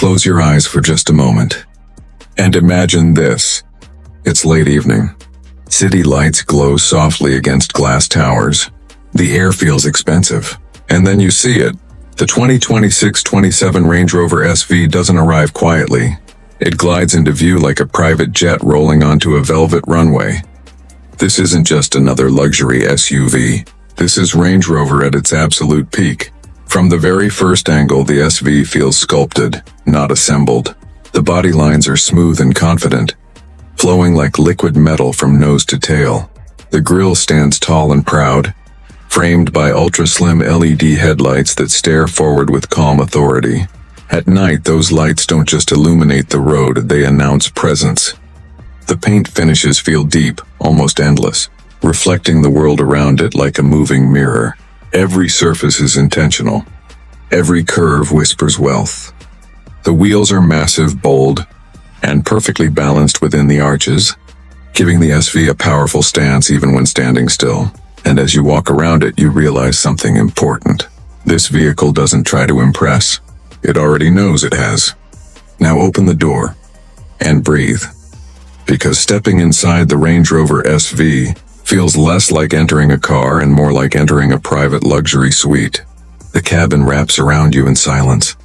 Close your eyes for just a moment. And imagine this. It's late evening. City lights glow softly against glass towers. The air feels expensive. And then you see it. The 2026-27 Range Rover SV doesn't arrive quietly. It glides into view like a private jet rolling onto a velvet runway. This isn't just another luxury SUV. This is Range Rover at its absolute peak. From the very first angle, the SV feels sculpted, not assembled. The body lines are smooth and confident, flowing like liquid metal from nose to tail. The grille stands tall and proud, framed by ultra-slim LED headlights that stare forward with calm authority. At night, those lights don't just illuminate the road, they announce presence. The paint finishes feel deep, almost endless, reflecting the world around it like a moving mirror. Every surface is intentional. Every curve whispers wealth. The wheels are massive, bold, and perfectly balanced within the arches, giving the SV a powerful stance even when standing still. And as you walk around it, you realize something important. This vehicle doesn't try to impress. It already knows it has. Now open the door and breathe. Because stepping inside the Range Rover SV feels less like entering a car and more like entering a private luxury suite. The cabin wraps around you in silence.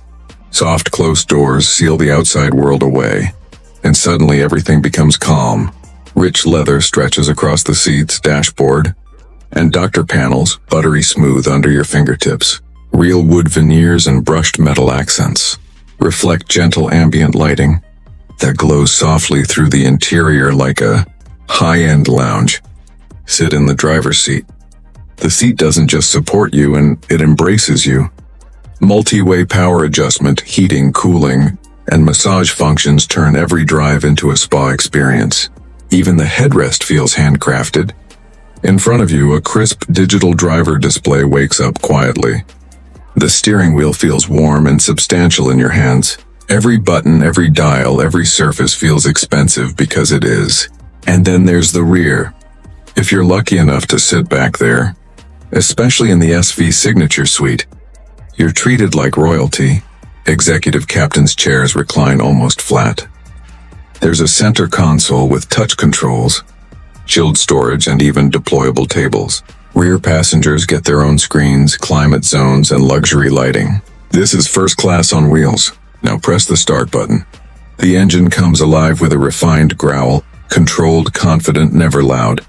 Soft closed doors seal the outside world away, and suddenly everything becomes calm. Rich leather stretches across the seat's dashboard, and doctor panels, buttery smooth under your fingertips. Real wood veneers and brushed metal accents reflect gentle ambient lighting that glows softly through the interior like a high-end lounge. Sit in the driver's seat. The seat doesn't just support you, and it embraces you. Multi-way power adjustment, heating, cooling, and massage functions turn every drive into a spa experience. Even the headrest feels handcrafted. In front of you, a crisp digital driver display wakes up quietly. The steering wheel feels warm and substantial in your hands. Every button, every dial, every surface feels expensive because it is. And then there's the rear. If you're lucky enough to sit back there, especially in the SV Signature Suite, you're treated like royalty. Executive captain's chairs recline almost flat. There's a center console with touch controls, chilled storage, and even deployable tables. Rear passengers get their own screens, climate zones, and luxury lighting. This is first class on wheels. Now press the start button. The engine comes alive with a refined growl, controlled, confident, never loud.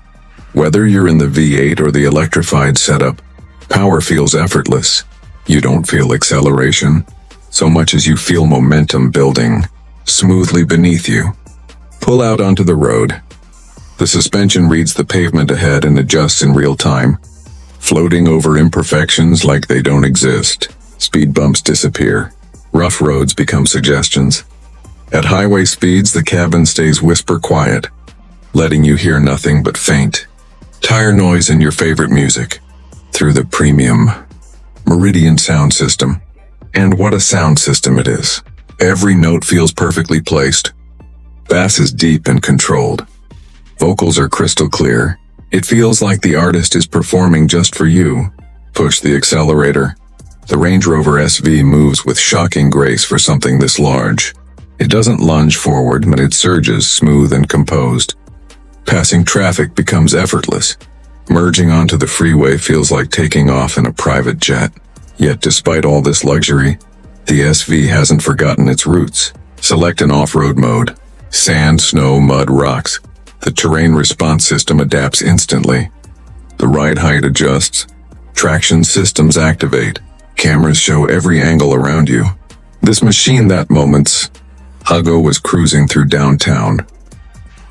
Whether you're in the V8 or the electrified setup, power feels effortless. You don't feel acceleration, so much as you feel momentum building smoothly beneath you. Pull out onto the road. The suspension reads the pavement ahead and adjusts in real time, floating over imperfections like they don't exist. Speed bumps disappear. Rough roads become suggestions. At highway speeds, the cabin stays whisper quiet, letting you hear nothing but faint tire noise and your favorite music through the premium Meridian sound system. And what a sound system it is. Every note feels perfectly placed. Bass is deep and controlled. Vocals are crystal clear. It feels like the artist is performing just for you. Push the accelerator. The Range Rover SV moves with shocking grace for something this large. It doesn't lunge forward, but it surges smooth and composed. Passing traffic becomes effortless. Merging onto the freeway feels like taking off in a private jet. Yet despite all this luxury, the SV hasn't forgotten its roots. Select an off-road mode. Sand, snow, mud, rocks. The terrain response system adapts instantly. The ride height adjusts. Traction systems activate. Cameras show every angle around you. This machine that moments ago was cruising through downtown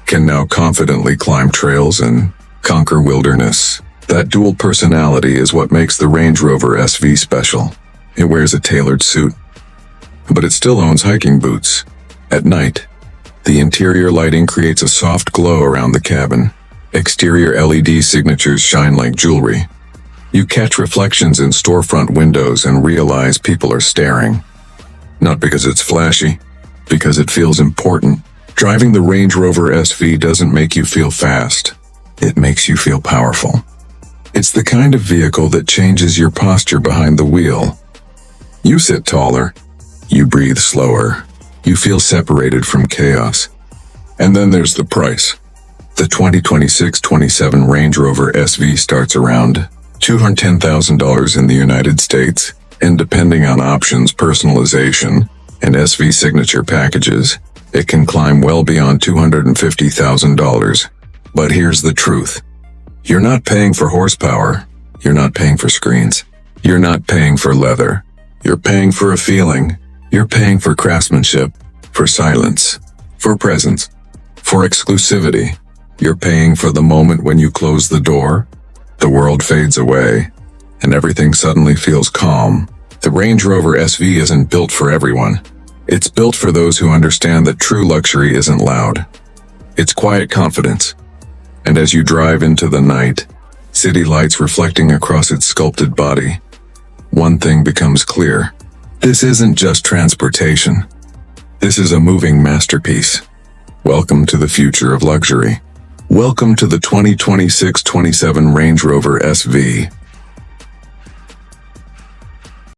can now confidently climb trails and conquer wilderness. That dual personality is what makes the Range Rover SV special. It wears a tailored suit, but it still owns hiking boots. At night, the interior lighting creates a soft glow around the cabin. Exterior LED signatures shine like jewelry. You catch reflections in storefront windows and realize people are staring. Not because it's flashy, because it feels important. Driving the Range Rover SV doesn't make you feel fast. It makes you feel powerful. It's the kind of vehicle that changes your posture behind the wheel. You sit taller. You breathe slower. You feel separated from chaos. And then there's the price. The 2026-27 Range Rover SV starts around $210,000 in the United States, and depending on options, personalization, and SV signature packages, it can climb well beyond $250,000. But here's the truth. You're not paying for horsepower. You're not paying for screens. You're not paying for leather. You're paying for a feeling. You're paying for craftsmanship, for silence, for presence, for exclusivity. You're paying for the moment when you close the door, the world fades away, and everything suddenly feels calm. The Range Rover SV isn't built for everyone. It's built for those who understand that true luxury isn't loud. It's quiet confidence. And as you drive into the night, city lights reflecting across its sculpted body, one thing becomes clear. This isn't just transportation. This is a moving masterpiece. Welcome to the future of luxury. Welcome to the 2026-27 Range Rover SV.